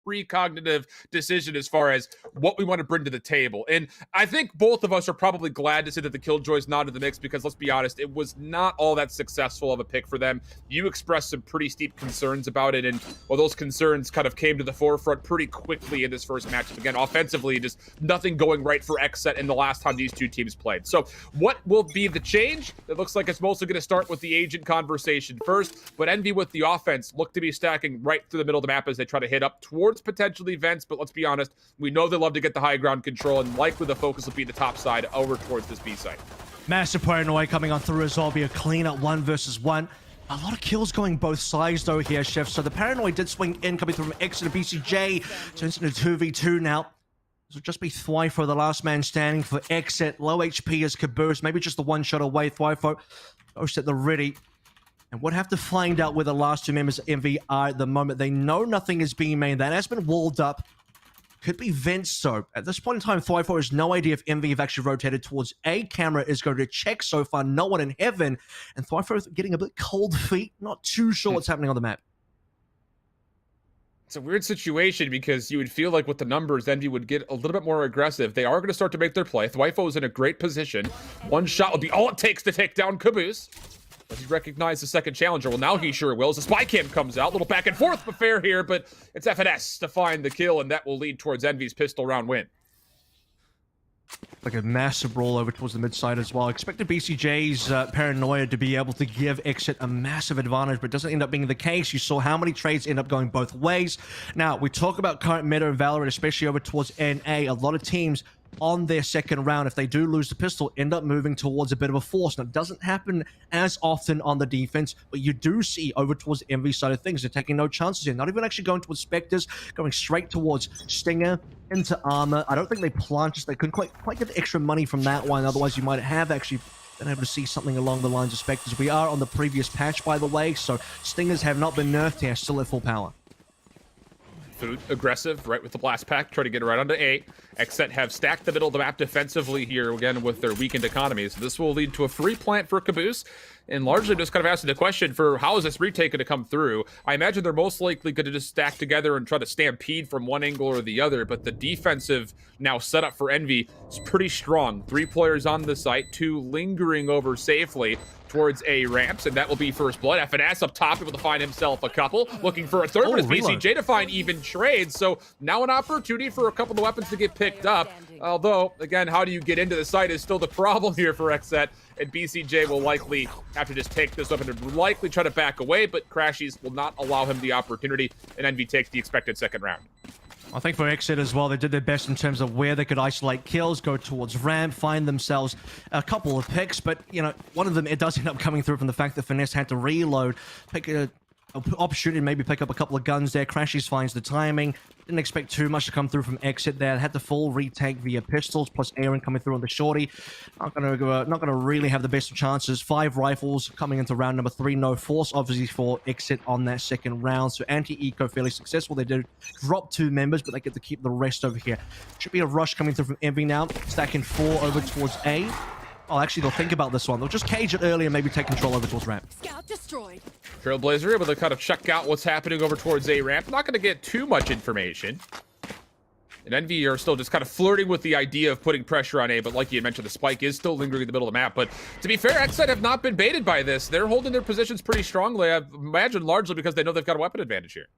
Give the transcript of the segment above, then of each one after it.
precognitive decision as far as what we want to bring to the table. And I think both of us are probably glad to see that the Killjoys not in the mix, because let's be honest, it was not all that successful of a pick for them. You expressed some pretty steep concerns about it, and well, those concerns kind of came to the forefront pretty quickly in this first matchup. Again, offensively, just nothing going right for XSET in the last time these two teams played. So what will be the change? It looks like it's mostly going to start with the agent conversation first, but Envy with the offense look to be stacking right through the middle of the map as they try to hit up towards potentially Vents. But let's be honest, we know they love to get the high ground control, and likely the focus will be the top side over towards this B site. Massive paranoia coming on through as well. Be a clean up 1 versus 1. A lot of kills going both sides though here, Chef. So the paranoid did swing in, coming through from X to the BCJ. Turns into 2v2 now. This will just be Thwyfo, the last man standing for XSET. Low HP as Caboose. Maybe just the one shot away. Thwyfo goes at the ready. And we'll have to find out where the last two members of MV are at the moment. They know nothing is being made. That has been walled up. Could be Vents, so at this point in time, Thwyfo has no idea if MV have actually rotated towards A. Camera is going to check so far. No one in heaven. And Thwyfo is getting a bit cold feet. Not too sure what's happening on the map. It's a weird situation because you would feel like with the numbers, Envy would get a little bit more aggressive. They are going to start to make their play. Thwyfo is in a great position. One shot will be all it takes to take down Caboose. Does he recognize the second challenger? Well, now he sure will. As the spy cam comes out, a little back and forth affair here, but it's FNS to find the kill, and that will lead towards Envy's pistol round win. Like a massive roll over towards the mid side as well. Expected BCJ's paranoia to be able to give XSET a massive advantage, but it doesn't end up being the case. You saw how many trades end up going both ways. Now, we talk about current meta in Valorant, especially over towards NA. A lot of teams on their second round, if they do lose the pistol, end up moving towards a bit of a force. Now, it doesn't happen as often on the defense, but you do see over towards the MV side of things, they're taking no chances here. Not even actually going towards Spectres, going straight towards Stinger into Armor. I don't think they planted. They couldn't quite get the extra money from that one. Otherwise, you might have actually been able to see something along the lines of Spectres. We are on the previous patch, by the way, so Stingers have not been nerfed here, still at full power. Food aggressive, right with the blast pack, try to get it right onto A. XSET have stacked the middle of the map defensively here, again, with their weakened economies. This will lead to a free plant for Caboose, and largely just kind of asking the question for how is this retake going to come through? I imagine they're most likely going to just stack together and try to stampede from one angle or the other, but the defensive now setup for Envy is pretty strong. 3 players on the site, 2 lingering over safely towards A ramps, and that will be first blood. FNS up top, able to find himself a couple, looking for a third, but it's BCJ to find even trades. So now an opportunity for a couple of weapons to get picked up. Although, again, how do you get into the site is still the problem here for XSET, and BCJ will likely have to just take this weapon and likely try to back away, but Crashies will not allow him the opportunity, and Envy takes the expected second round. I think for XSET as well, they did their best in terms of where they could isolate kills, go towards ramp, find themselves a couple of picks, but, you know, one of them, it does end up coming through from the fact that Finesse had to reload, pick an opportunity to maybe pick up a couple of guns there. Crashies finds the timing. Didn't expect too much to come through from XSET there. Had the full retake via pistols, plus Aaron coming through on the shorty. Not gonna really have the best of chances. 5 rifles coming into round number 3. No force, obviously, for XSET on that second round. So anti-eco fairly successful. They did drop 2 members, but they get to keep the rest over here. Should be a rush coming through from Envy now. Stacking 4 over towards A. Oh, actually, they'll think about this one. They'll just cage it early and maybe take control over towards ramp. Scout destroyed. Trailblazer able to kind of check out what's happening over towards A ramp. Not going to get too much information. And Envy are still just kind of flirting with the idea of putting pressure on A, but like you had mentioned, the spike is still lingering in the middle of the map. But to be fair, XSET have not been baited by this. They're holding their positions pretty strongly. I imagine largely because they know they've got a weapon advantage here.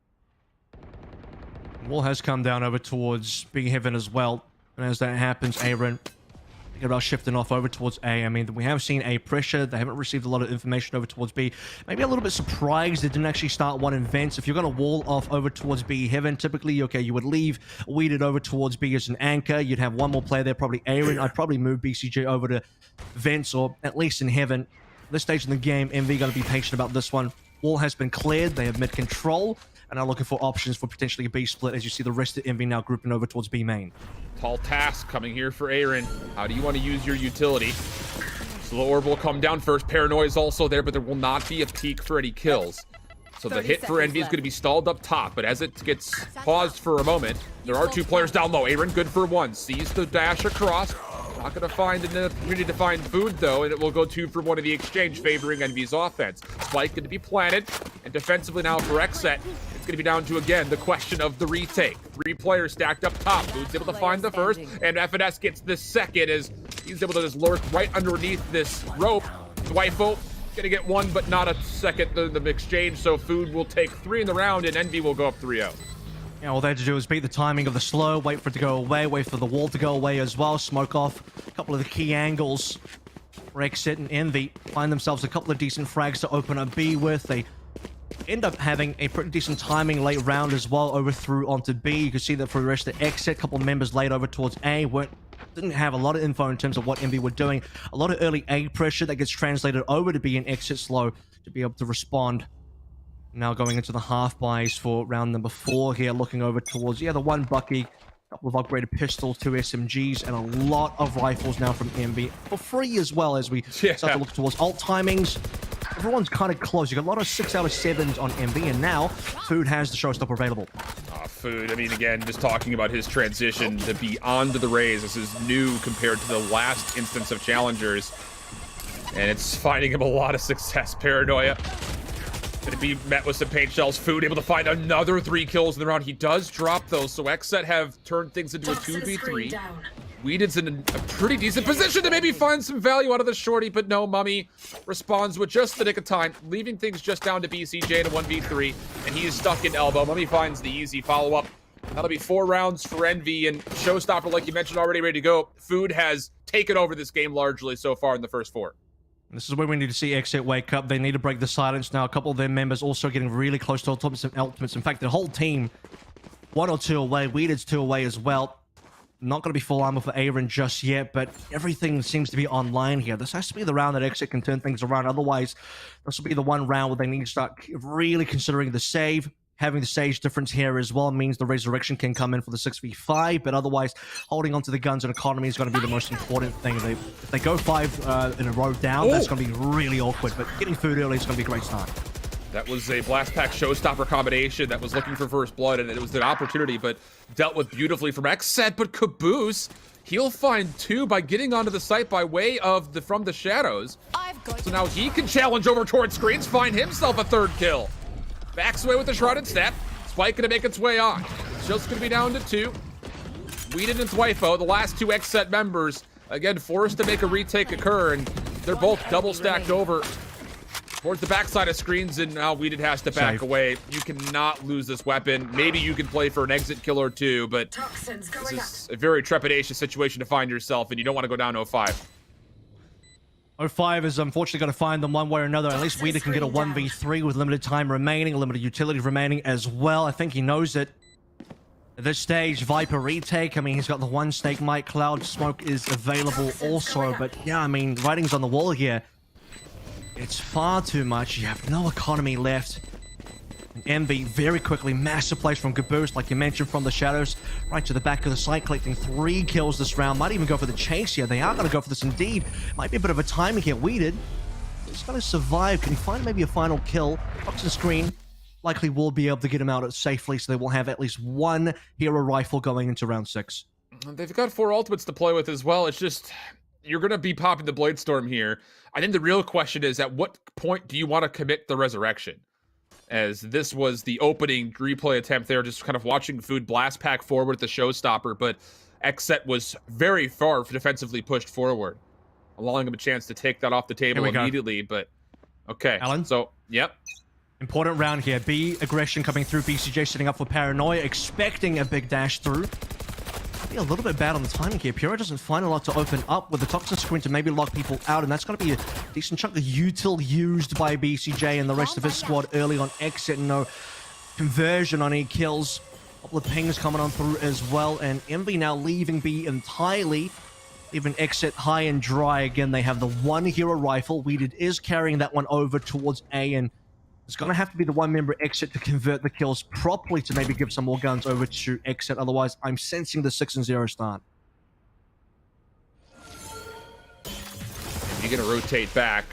Wall has come down over towards Big Heaven as well. And as that happens, Aaron about shifting off over towards A. I mean, we have seen A pressure. They haven't received a lot of information over towards B. Maybe a little bit surprised they didn't actually start one in Vents. If you're going to wall off over towards B Heaven, typically, okay, you would leave Weeded over towards B as an anchor. You'd have one more player there, probably Aaron. I'd probably move BCJ over to Vents or at least in Heaven. At this stage in the game, MV going to be patient about this one. Wall has been cleared. They have mid-control and are looking for options for potentially a B split as you see the rest of MV now grouping over towards B main. Tall task coming here for Aaron. How do you want to use your utility? So the orb will come down first. Paranoia is also there, but there will not be a peak for any kills. So the hit for Envy is going to be stalled up top, but as it gets paused for a moment, there are 2 players down low. Aaron good for 1. Sees the dash across. Not going to find an opportunity to find food, though, and it will go 2 for 1 of the exchange, favoring Envy's offense. Spike going to be planted, and defensively now for XSET, it's going to be down to, again, the question of the retake. 3 players stacked up top. Food's able to find the first, and FNS gets the second as he's able to just lurk right underneath this rope. Dwifo going to get 1, but not a second the exchange, so Food will take 3 in the round, and Envy will go up 3-0. Yeah, all they had to do was beat the timing of the slow, wait for it to go away, wait for the wall to go away as well, smoke off a couple of the key angles for XSET and Envy, find themselves a couple of decent frags to open up B with. They end up having a pretty decent timing late round as well, over through onto B. You can see that for the rest of XSET, a couple of members laid over towards A, didn't have a lot of info in terms of what Envy were doing. A lot of early A pressure that gets translated over to B and XSET slow to be able to respond. Now going into the half buys for round number 4 here, looking over towards, the 1 Bucky, a couple of upgraded pistols, 2 SMGs, and a lot of rifles now from Envy for free as well as we start to look towards alt timings. Everyone's kind of close. You got a lot of 6 out of 7s on Envy, and now Food has the showstopper available. Food, I mean, again, just talking about his transition to be onto the Rays. This is new compared to the last instance of challengers, and it's finding him a lot of success. Paranoia going to be met with some paint shells. Food able to find another 3 kills in the round. He does drop those, so XSET have turned things into a 2v3. Weeded's in a pretty decent position to maybe find some value out of the shorty, but no, Mummy responds with just the nick of time, leaving things just down to BCJ in a 1v3, and he is stuck in elbow. Mummy finds the easy follow-up. That'll be 4 rounds for Envy, and Showstopper, like you mentioned, already ready to go. Food has taken over this game largely so far in the first 4. This is where we need to see XSET wake up. They need to break the silence now. A couple of their members also getting really close to ultimates. In fact, the whole team, 1 or 2 away. Weeded's 2 away as well. Not going to be full armor for Aaron just yet, but everything seems to be online here. This has to be the round that XSET can turn things around. Otherwise, this will be the one round where they need to start really considering the save. Having the stage difference here as well means the resurrection can come in for the 6v5, but otherwise, holding onto the guns and economy is going to be the most important thing. If they go 5 in a row down, that's going to be really awkward, but getting Food early is going to be a great start. That was a Blast Pack Showstopper combination that was looking for first blood, and it was an opportunity, but dealt with beautifully from XSET. But Caboose, he'll find 2 by getting onto the site by way of from the shadows. So now he can challenge over towards screens, find himself a 3rd kill. Backs away with the shrouded step. Spike gonna make its way on. Just gonna be down to 2. Weeded and Dwifo, the last 2 XSET members, again forced to make a retake occur, and they're both double stacked over towards the backside of screens, and now Weeded has to back away. You cannot lose this weapon. Maybe you can play for an exit kill or 2, but this is a very trepidatious situation to find yourself, and you don't want to go down 0-5. 0-5 is unfortunately going to find them one way or another. At least Weeder can get a 1v3 with limited time remaining, limited utility remaining as well. I think he knows it. At this stage, Viper retake. I mean, he's got the 1 Snake Might. Cloud Smoke is available also. But yeah, I mean, writing's on the wall here. It's far too much. You have no economy left. Envy very quickly, massive plays from Caboose, like you mentioned, from the shadows, right to the back of the site, collecting 3 kills this round. Might even go for the chase here. They are going to go for this indeed. Might be a bit of a timing here. Weeded, he's going to survive. Can he find maybe a final kill? Up to the screen. Likely will be able to get him out safely, so they will have at least 1 hero rifle going into round 6. They've got 4 ultimates to play with as well. It's just, you're going to be popping the Blade Storm here. I think the real question is, at what point do you want to commit the resurrection? As this was the opening replay attempt there, just kind of watching Food blast pack forward with the showstopper, but XSET was very far defensively pushed forward, allowing him a chance to take that off the table immediately, but okay. Alan? So, yep. Important round here. B aggression coming through. BCJ setting up for Paranoia, expecting a big dash through. Be a little bit bad on the timing here. Pura doesn't find a lot to open up with the toxin screen to maybe lock people out, and that's going to be a decent chunk of util used by BCJ and the rest of his squad early on. Exit, no conversion on any kills. A couple of pings coming on through as well, and Envy now leaving B entirely. Even Exit high and dry again. They have the 1 hero rifle. Weeded is carrying that one over towards A, and it's going to have to be the 1 member Exit to convert the kills properly to maybe give some more guns over to Exit. Otherwise, I'm sensing the 6-0 start. You're going to rotate back.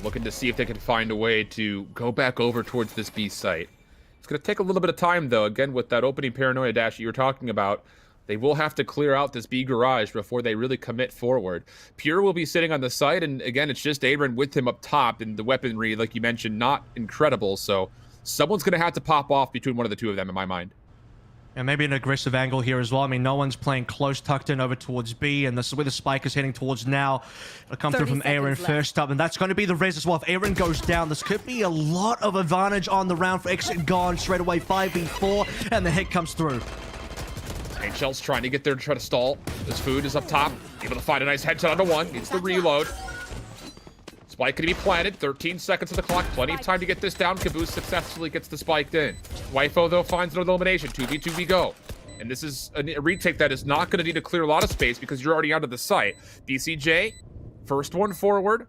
Looking to see if they can find a way to go back over towards this B site. It's going to take a little bit of time, though. Again, with that opening Paranoia dash you were talking about, they will have to clear out this B garage before they really commit forward. Pure will be sitting on the site, and again, it's just Aaron with him up top, and the weaponry, like you mentioned, not incredible, so someone's going to have to pop off between one of the two of them in my mind. And maybe an aggressive angle here as well. I mean, no one's playing close, tucked in over towards B, and this is where the spike is heading towards now. It'll come through from Aaron first up, and that's going to be the res as well. If Aaron goes down, this could be a lot of advantage on the round for Exit. Gone straight away, 5v4, and the hit comes through. HL's trying to get there to try to stall. This food is up top, able to find a nice headshot onto one. Gets the reload. Spike going to be planted. 13 seconds of the clock. Plenty of time to get this down. Caboose successfully gets the spiked in. Wifo, though, finds another elimination. 2v2 go. And this is a retake that is not going to need to clear a lot of space because you're already out of the site. BCJ, first one forward.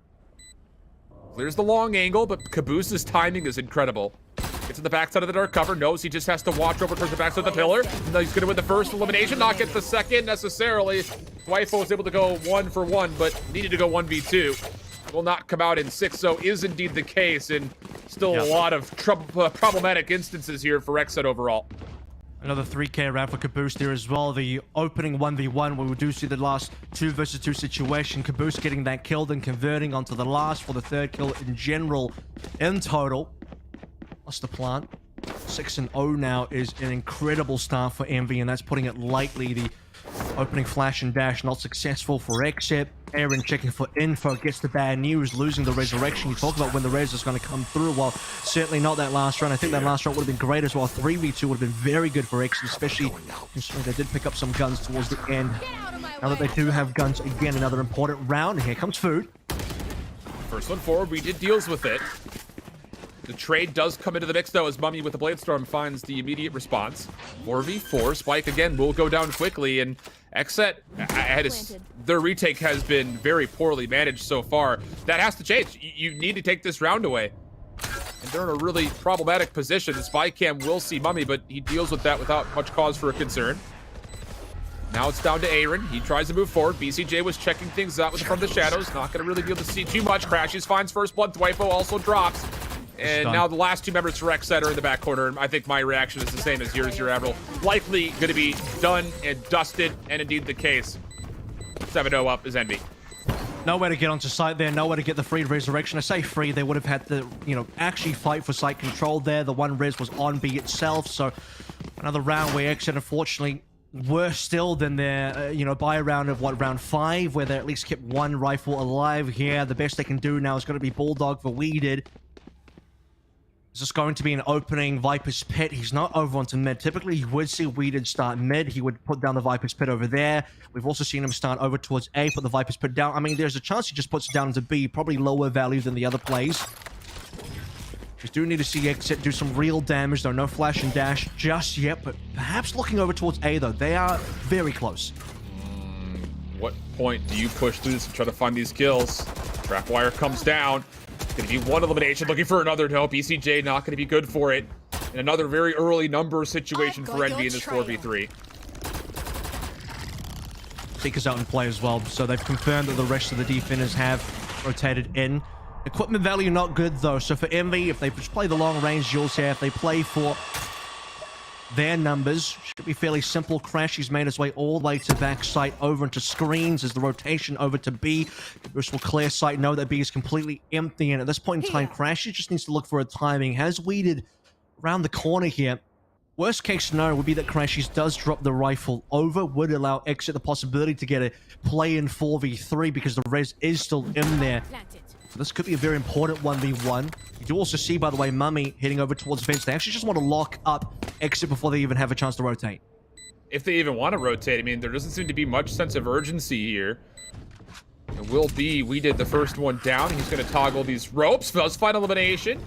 Clears the long angle, but Caboose's timing is incredible. Gets to the backside of the dark cover. Knows he just has to watch over towards the backside of the pillar. And he's going to win the first elimination. Not get the second necessarily. Wifo was able to go 1 for 1, but needed to go 1v2. Will not come out in 6, so is indeed the case, and still a lot of problematic instances here for XSET overall. Another 3K round for Caboose there as well. The opening 1v1 where we do see the last 2 versus 2 situation. Caboose getting that kill and converting onto the last for the 3rd kill in general. In total, lost the plant. 6-0 now is an incredible start for Envy, and that's putting it lightly. The opening flash and dash not successful for XSET. Aaron checking for info, gets the bad news, losing the resurrection. You talk about when the res is going to come through. Well, certainly not that last run. I think that last run would have been great as well. 3v2 would have been very good for XSET, especially considering they did pick up some guns towards the end. Now that they do have guns, again, another important round. Here comes food. First one forward, we did deals with it. The trade does come into the mix, though, as Mummy with the Bladestorm finds the immediate response. 4v4, Spike again will go down quickly, and XSET, their retake has been very poorly managed so far. That has to change. You need to take this round away. And they're in a really problematic position. Spycam will see Mummy, but he deals with that without much cause for a concern. Now it's down to Aaron. He tries to move forward. BCJ was checking things out from the shadows. Not going to really be able to see too much. Crashes, finds first blood. Dwifo also drops. And now the last 2 members for XSET are in the back corner. And I think my reaction is the same as yours, your Avril. Likely going to be done and dusted, and indeed the case. 7-0 up is Envy. Nowhere to get onto site there, nowhere to get the free resurrection. I say free, they would have had to, actually fight for site control there. The one res was on B itself, so another round where XSET, unfortunately, worse still than their, buy round of, round 5, where they at least kept one rifle alive here. The best they can do now is going to be Bulldog for Weeded. Is this going to be an opening Viper's Pit? He's not over onto mid. Typically, he would see Weeded start mid. He would put down the Viper's Pit over there. We've also seen him start over towards A, put the Viper's Pit down. I mean, there's a chance he just puts it down into B. Probably lower value than the other plays. Just do need to see XSET do some real damage, though. No flash and dash just yet, but perhaps looking over towards A, though. They are very close. What point do you push through this and try to find these kills? Trapwire comes down. Going to be one elimination, looking for another. No, BCJ not going to be good for it. And another very early number situation for Envy in this 4v3. Seeker's out in play as well, so they've confirmed that the rest of the defenders have rotated in. Equipment value not good, though, so for Envy, if they just play the long range duels here, if they play for their numbers, should be fairly simple. Crash, he's made his way all the way to backside, over into screens as the rotation over to B. Caboose will clear sight, know that B is completely empty, and at this point in time, Crash just needs to look for a timing. Has Weeded around the corner here. Worst case scenario would be that Crashies does drop the rifle over, would allow XSET the possibility to get a play in 4v3 because the res is still in there. So this could be a very important 1v1. You do also see, by the way, Mummy heading over towards Vince. They actually just want to lock up XSET before they even have a chance to rotate. If they even want to rotate, I mean, there doesn't seem to be much sense of urgency here. It will be, we did the first one down. He's going to toggle these ropes. Does find elimination.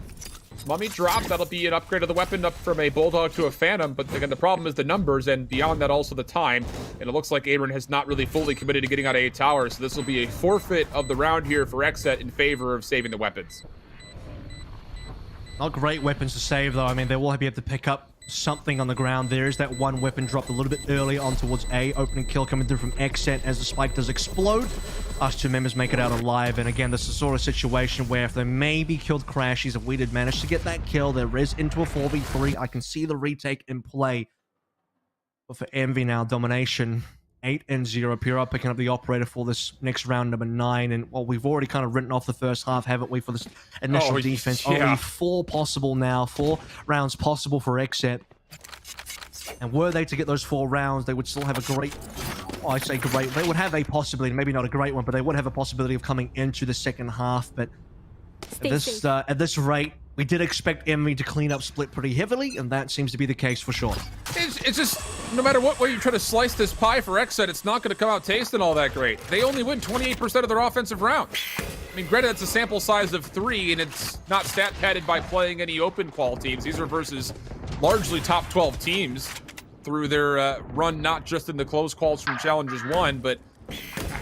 Mummy drops. That'll be an upgrade of the weapon up from a Bulldog to a Phantom. But again, the problem is the numbers, and beyond that, also the time. And it looks like Aaron has not really fully committed to getting out of A tower. So this will be a forfeit of the round here for XSET in favor of saving the weapons. Not great weapons to save, though. I mean, they will be able to pick up something on the ground. There is that one weapon dropped a little bit early on towards A. Opening kill coming through from XSET as the spike does explode. Last 2 members make it out alive. And again, this is the sort of situation where if they maybe killed Crashies, if we did manage to get that kill, there is into a 4v3. I can see the retake in play. But for Envy now, domination 8-0. Pura picking up the operator for this next round, number 9. And, well, we've already kind of written off the first half, haven't we, for this initial defense? Yeah. Only 4 possible now. 4 rounds possible for XSET. And were they to get those 4 rounds, they would still have a great... Oh, I say great. They would have a possibility, maybe not a great one, but they would have a possibility of coming into the second half. But at this rate, we did expect Envy to clean up Split pretty heavily, and that seems to be the case for sure. It's just, no matter what way you try to slice this pie for XSET, it's not going to come out tasting all that great. They only win 28% of their offensive rounds. I mean, granted, it's a sample size of 3, and it's not stat padded by playing any open qual teams. These are versus largely top 12 teams through their run, not just in the close calls from Challengers 1, but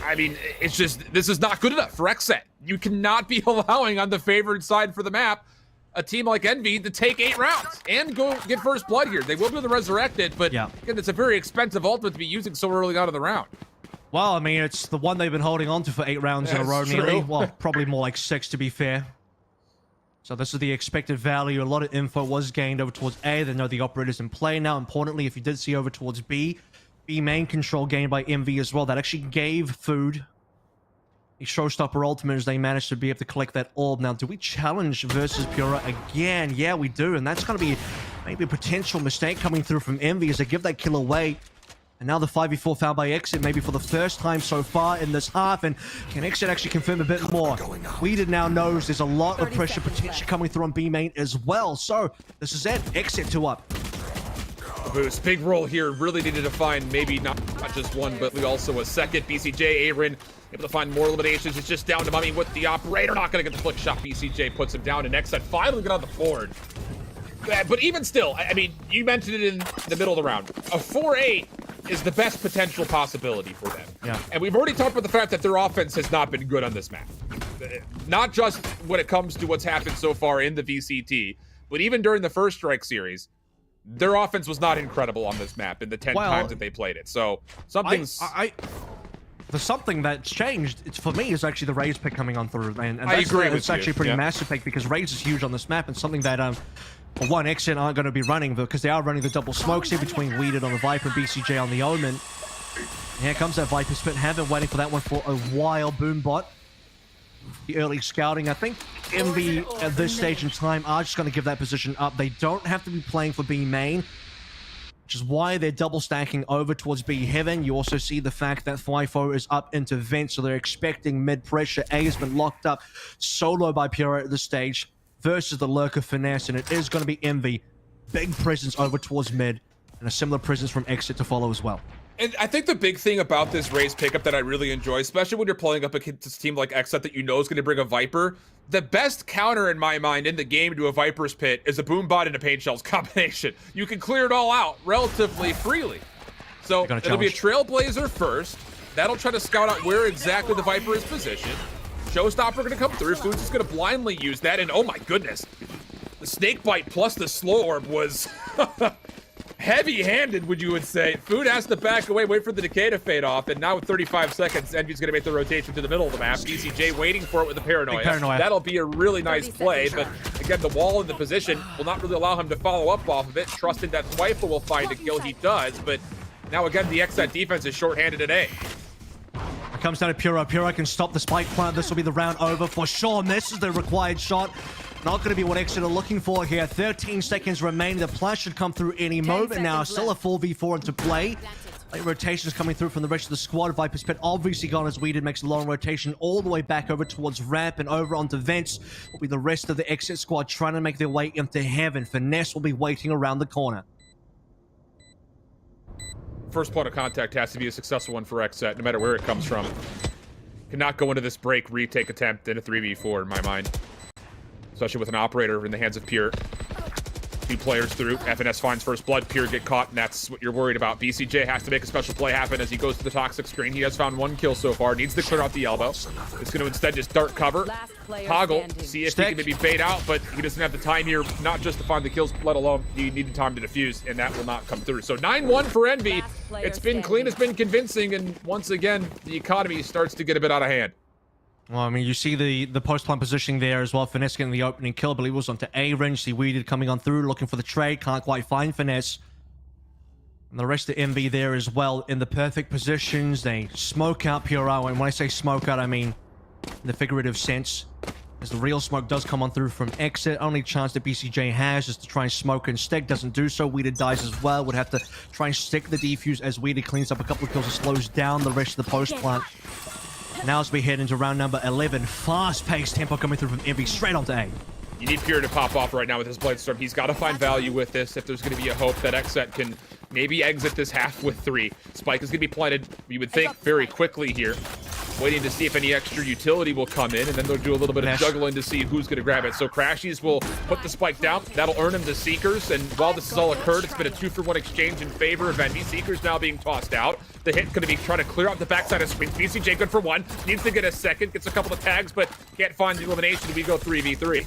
I mean, it's just, this is not good enough for XSET. You cannot be allowing on the favored side for the map a team like Envy to take 8 rounds and go get first blood here. They will be able to resurrect it, but again, it's a very expensive ultimate to be using so early on in the round. Well, I mean, it's the one they've been holding on to for 8 rounds in a row nearly. Well, probably more like 6 to be fair. So this is the expected value. A lot of info was gained over towards A. They know the operator's in play now. Importantly, if you did see over towards B main control gained by Envy as well. That actually gave Food a showstopper ultimate as they managed to be able to collect that orb. Now, do we challenge versus Pura again? Yeah, we do. And that's going to be maybe a potential mistake coming through from Envy as they give that kill away. And now the 5v4 found by XSET, maybe for the first time so far in this half. And can XSET actually confirm a bit more? Weeded now knows there's a lot of pressure potentially coming through on B main as well. So this is it. XSET 2 up. Boost, big roll here. Really needed to find maybe not just one, but also a second. BCJ, Aaron, able to find more eliminations. It's just down to Mummy with the operator. Not going to get the flick shot. BCJ puts him down, and XSET finally get on the board. But even still, I mean, you mentioned it in the middle of the round. A 4-8 is the best potential possibility for them. Yeah. And we've already talked about the fact that their offense has not been good on this map. Not just when it comes to what's happened so far in the VCT, but even during the first Strike series, their offense was not incredible on this map in the 10 times that they played it. So something's... The something that's changed, it's for me, is actually the Raze pick coming on through. And I agree with it's actually a pretty massive pick because Raze is huge on this map and something that, for one, XSET aren't going to be running because they are running the double smokes here between Weeded on the Viper and BCJ on the Omen. And here comes that Viper spit. Have been waiting for that one for a while. Boombot. The early scouting. I think Envy at this stage in time are just going to give that position up. They don't have to be playing for B main, which is why they're double stacking over towards B heaven. You also see the fact that FIFO is up into vent, so they're expecting mid pressure. A has been locked up solo by Pura at this stage versus the lurker Finesse, and it is going to be Envy. Big presence over towards mid, and a similar presence from XSET to follow as well. And I think the big thing about this Raze pickup that I really enjoy, especially when you're playing up against a team like XSET that you know is going to bring a Viper, the best counter in my mind in the game to a Viper's pit is a Boombot and a Pain Shells combination. You can clear it all out relatively freely. So it'll be a Trailblazer first. That'll try to scout out where exactly the Viper is positioned. Showstopper going to come through. Food's just going to blindly use that. And oh my goodness, the Snake Bite plus the Slow Orb was... heavy-handed, would you would say. Food has to back away, wait for the decay to fade off, and now with 35 seconds, Envy's going to make the rotation to the middle of the map. BCJ waiting for it with the Paranoia. That'll be a really nice play, but again, the wall in the position will not really allow him to follow up off of it, trusting that Swiper will find a kill. He does, but now again, the XSET defense is shorthanded at A. It comes down to Pura. Pura can stop the spike plant. This will be the round over for sure. This is the required shot. Not going to be what XSET are looking for here. 13 seconds remaining. The flash should come through any moment now. Still a 4v4 into play. Late rotations coming through from the rest of the squad. Viper's Pit obviously gone as Weeded makes a long rotation all the way back over towards ramp and over onto vents. Will be the rest of the XSET squad trying to make their way into heaven. Finesse will be waiting around the corner. First point of contact has to be a successful one for XSET, no matter where it comes from. Cannot go into this break retake attempt in a 3v4 in my mind. Especially with an operator in the hands of Pure. 2 players through. FNS finds first blood. Pure get caught, and that's what you're worried about. BCJ has to make a special play happen as he goes to the toxic screen. He has found 1 kill so far. Needs to clear out the elbow. It's going to instead just dart cover. Toggle. See if he can maybe bait out, but he doesn't have the time here, not just to find the kills, let alone he needed time to defuse, and that will not come through. So 9-1 for Envy. It's been clean, it's been convincing, and once again, the economy starts to get a bit out of hand. Well, I mean, you see the post-plant positioning there as well. Finesse getting the opening kill. I believe it was onto A range. See Weeded coming on through, looking for the trade. Can't quite find Finesse. And the rest of Envy there as well in the perfect positions. They smoke out Puro, and when I say smoke out, I mean in the figurative sense, as the real smoke does come on through from exit. Only chance that BCJ has is to try and smoke and stick. Doesn't do so. Weeded dies as well. Would have to try and stick the defuse as Weeded cleans up a couple of kills and slows down the rest of the post plant. Now as we head into round number 11, fast-paced tempo coming through from Envy straight onto A. You need Pure to pop off right now with his Bladestorm. He's got to find value with this if there's going to be a hope that XSET can maybe exit this half with 3. Spike is going to be planted, you would think, very quickly here. Waiting to see if any extra utility will come in, and then they'll do a little bit of juggling to see who's going to grab it. So Crashies will put the Spike down. That'll earn him the Seekers, and while this has all occurred, it's been a 2-for-1 exchange in favor of Envy. Seekers now being tossed out. The hit going to be trying to clear out the backside of screens. BCJ good for 1. Needs to get a second. Gets a couple of tags, but can't find the elimination. We go 3v3.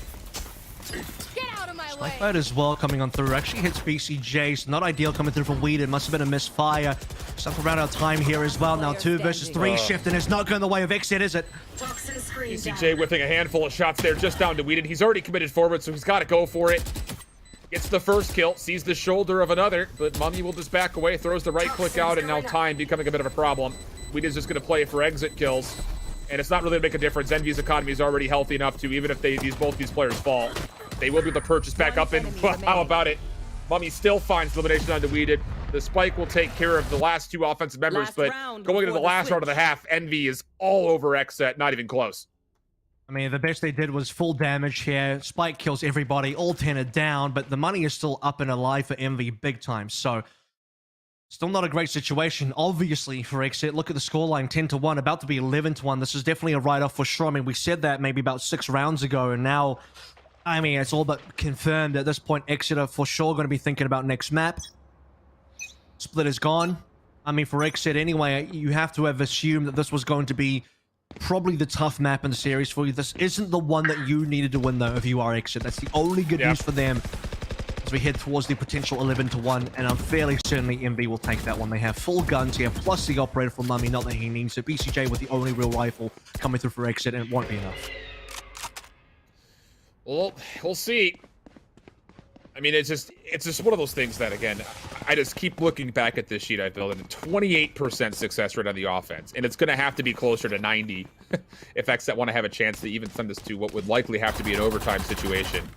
Get out of my way. Spikefight as well coming on through. Actually hits BCJ. So not ideal coming through for Weeded. Must have been a misfire. Something around out of time here as well. Now 2 versus 3 shift, and it's not going the way of XSET, is it? BCJ whipping a handful of shots there just down to Weeded. He's already committed forward, so he's got to go for it. Gets the first kill, sees the shoulder of another, but Mummy will just back away, throws the right click out, and now time becoming a bit of a problem. Weeded's just going to play for exit kills, and it's not really going to make a difference. Envy's economy is already healthy enough to, even if both these players fall, they will be able to purchase back up, and how about it? Mummy still finds elimination onto Weeded. The Spike will take care of the last 2 offensive members, but going into the last round of the half, Envy is all over XSET, not even close. I mean, the best they did was full damage here. Spike kills everybody, all 10 are down, but the money is still up and alive for Envy big time. So, still not a great situation, obviously, for XSET. Look at the scoreline, 10-1, about to be 11-1. This is definitely a write-off for sure. I mean, we said that maybe about 6 rounds ago, and now, I mean, it's all but confirmed. At this point, XSET are for sure going to be thinking about next map. Split is gone. I mean, for XSET anyway, you have to have assumed that this was going to be probably the tough map in the series for you. This isn't the one that you needed to win, though, if you are XSET. That's the only good news for them as we head towards the potential 11-1, and I'm fairly certain Envy will take that one. They have full guns here, plus the operator from Mummy, not that he needs it. BCJ with the only real rifle coming through for XSET, and it won't be enough. Well, we'll see. I mean, it's just one of those things that, again, I just keep looking back at this sheet I built, and 28% success rate on the offense, and it's going to have to be closer to 90 if XSET want to have a chance to even send this to what would likely have to be an overtime situation.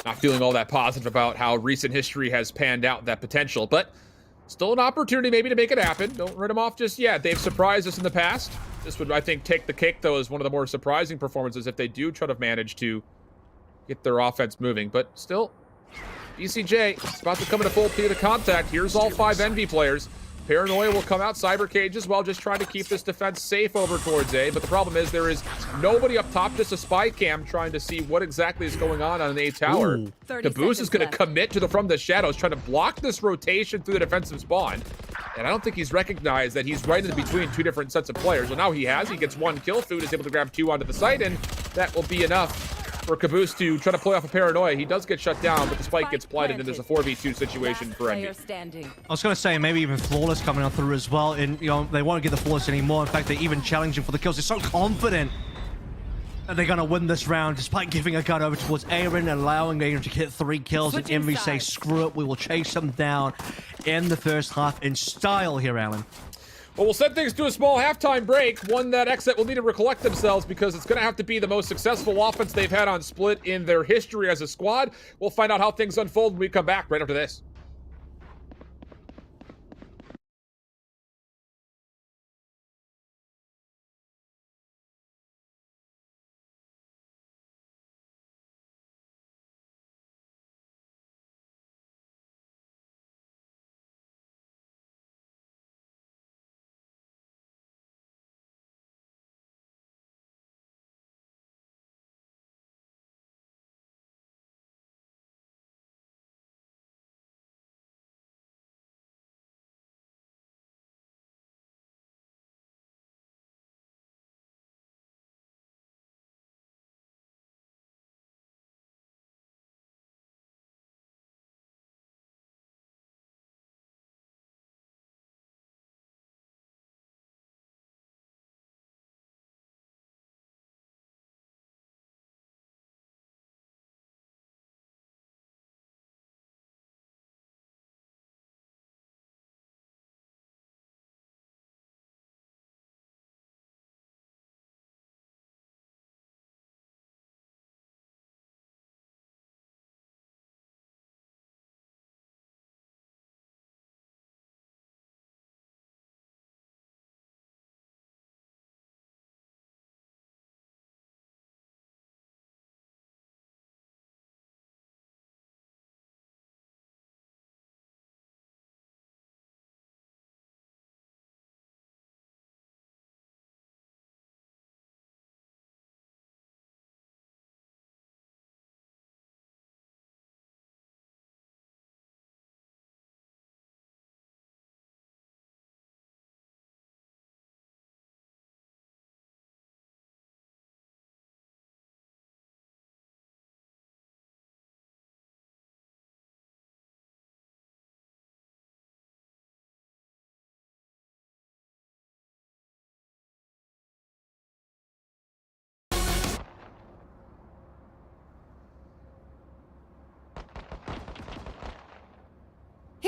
Not feeling all that positive about how recent history has panned out that potential, but still an opportunity maybe to make it happen. Don't write them off just yet. They've surprised us in the past. This would, I think, take the cake, though, as one of the more surprising performances if they do try to manage to get their offense moving. But still, BCJ is about to come into full speed of contact. Here's all 5 Envy players. Paranoia will come out, Cyber Cage as well, just trying to keep this defense safe over towards A. But the problem is there is nobody up top, just a spy cam trying to see what exactly is going on an A tower. Caboose is going to commit to from the shadows, trying to block this rotation through the defensive spawn. And I don't think he's recognized that he's right in between 2 different sets of players. Well, now he has. He gets 1 kill. Food is able to grab 2 onto the site, and that will be enough for Caboose to try to play off a Paranoia. He does get shut down, but the Spike gets blighted, and there's a 4v2 situation for Envy. I was going to say, maybe even Flawless coming on through as well, and, you know, they won't get the Flawless anymore. In fact, they're even challenging for the kills. They're so confident that they're going to win this round, despite giving a gun over towards Aaron and allowing Aaron to get 3 kills, and Envy say, screw it, we will chase them down in the first half in style here, Alan. Well, we'll send things to a small halftime break, one that XSET will need to recollect themselves because it's going to have to be the most successful offense they've had on Split in their history as a squad. We'll find out how things unfold when we come back right after this.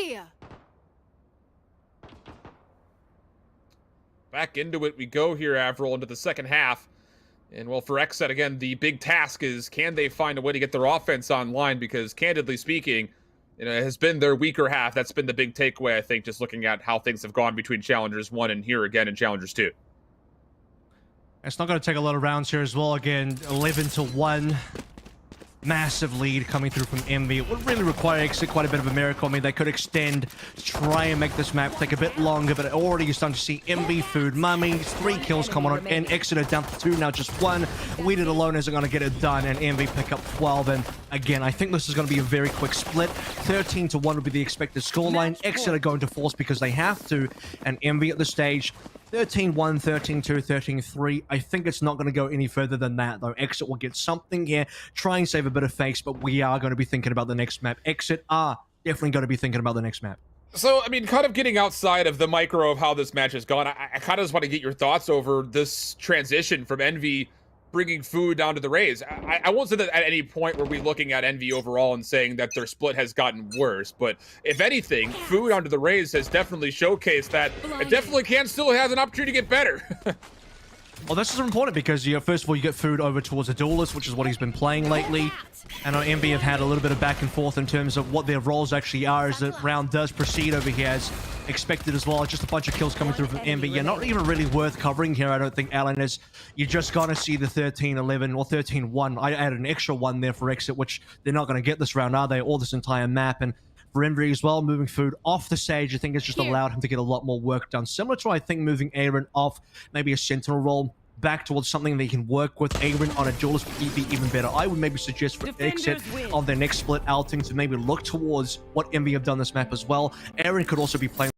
Here. Back into it we go here, Avril, into the second half. And well, for XSET, again, the big task is, can they find a way to get their offense online? Because candidly speaking, it has been their weaker half. That's been the big takeaway, I think, just looking at how things have gone between Challengers 1 and here again in Challengers 2. It's not going to take a lot of rounds here as well. Again, 11-1. Massive lead coming through from Envy. It would really require XSET quite a bit of a miracle. I mean, they could extend to try and make this map take a bit longer, but already you're starting to see Envy, Food, Mummies, 3 kills coming on, and XSET are down to 2, now just 1. Weeded alone isn't going to get it done, and Envy pick up 12. And again, I think this is going to be a very quick split. 13-1 would be the expected scoreline. XSET are going to force because they have to, and Envy at the stage 13-1, 13-2, 13-3. I think it's not going to go any further than that, though. XSET will get something here, try and save a bit of face, but we are going to be thinking about the next map. XSET are definitely going to be thinking about the next map. So, I mean, kind of getting outside of the micro of how this match has gone, I kind of just want to get your thoughts over this transition from Envy bringing Food down to the Rays. I won't say that at any point were we looking at Envy overall and saying that their split has gotten worse, but if anything, Food onto the Rays has definitely showcased that it definitely still has an opportunity to get better. Well, this is important because, first of all, you get Food over towards a duelist, which is what he's been playing lately. And Envy have had a little bit of back and forth in terms of what their roles actually are as the round does proceed over here as expected as well. Just a bunch of kills coming through from Envy. Yeah, not even really worth covering here, I don't think, Alan, is you're just going to see the 13-11 or 13-1. I added an extra 1 there for XSET, which they're not going to get this round, are they? Or this entire map. And for Envy as well, moving Food off the stage, I think it's just allowed him to get a lot more work done. Similar to, I think, moving Aaron off maybe a Sentinel role back towards something they can work with. Aaron on a duelist would be even better. I would maybe suggest for XSET on their next split outing to maybe look towards what Envy have done this map as well. Aaron could also be playing